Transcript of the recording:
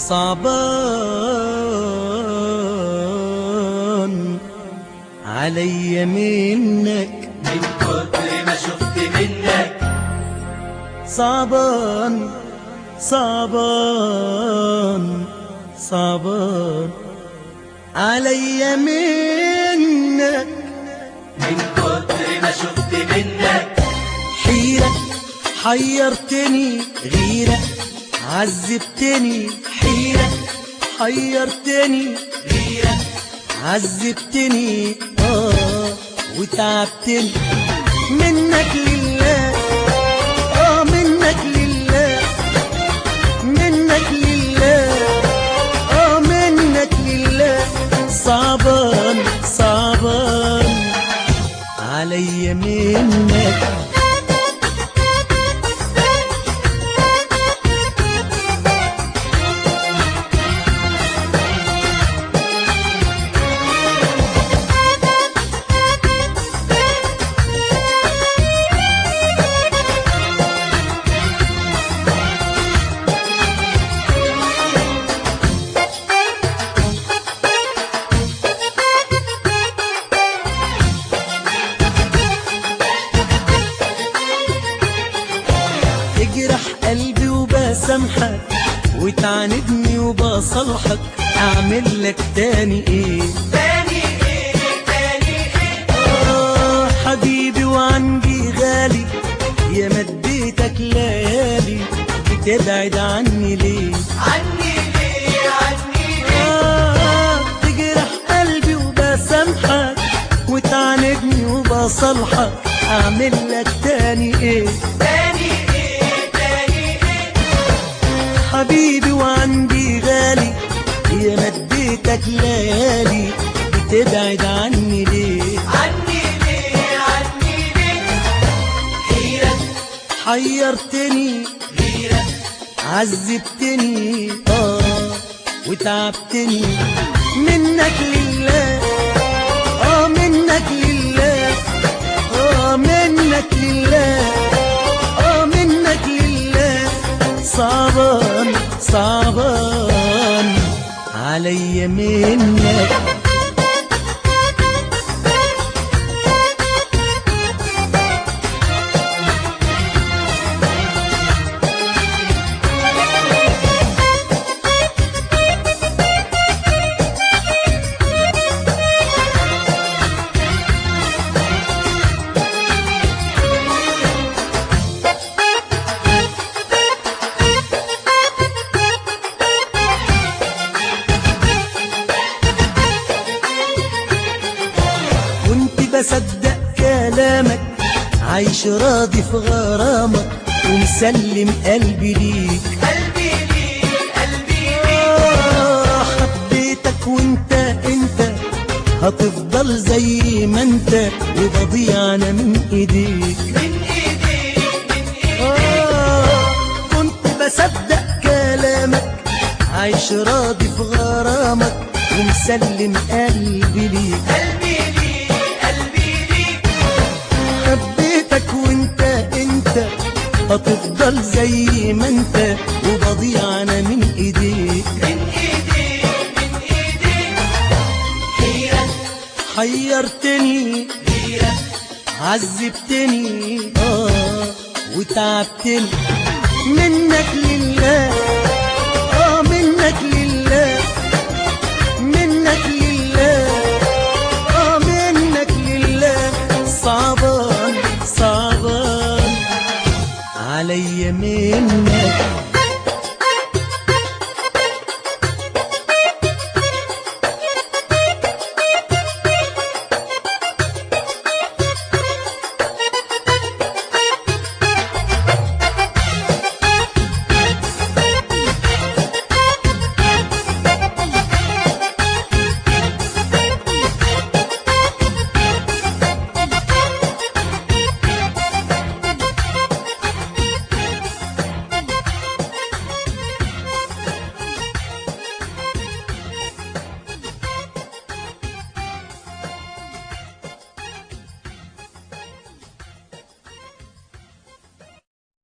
صعبان عليا منك من كتر ما شفت منك. صعبان صعبان صعبان عليا منك من كتر ما شفت منك. حيرة حيرتني، غيرة عذبتني، حيرة حيرتني، غيرة عذبتني وتعبتني منك لله، منك لله، منك لله، منك لله. صعبان صعبان عليا منك. تجرح قلبي وبسامحك وتعاندني وبصالحك، اعمل لك تاني ايه؟ تاني ايه؟ تاني ايه؟ حبيبي وعندي غالي، يا مديتك ليالي بتبعد عني ليه؟ عني ليه؟ عني ليه؟ تجرح قلبي وبسامحك وتعاندني وبصالحك، اعمل لك تاني ايه؟ تاني ايه؟ تاني ايه؟ حبيبي وعندي غالي، يا مديتك ليالي بتبعد عني ليه؟ عني ليه؟ عني ليه؟ حيرة حيرتني، غيرة عذبتني وتعبتني منك لله، منك لله، منك لله، منك لله. صعبان صعبان عليا منك. بصدق كلامك، عايش راضي في غرامك ومسلم قلبي ليك، قلبي ليك، قلبي ليك. حبيتك وانت هتفضل زي ما انت، وبضيع انا من ايديك، من ايديك، من ايديك. كنت بصدق كلامك، عايش راضي في غرامك ومسلم قلبي ليك، قلبي ليك، قلبي ليك. حبيتك وانت هتفضل زي ما انت، وبضيع انا من ايديك، من ايديك، من ايديك. حيرة حيرتني، غيرة عذبتني وتعبتني منك لله،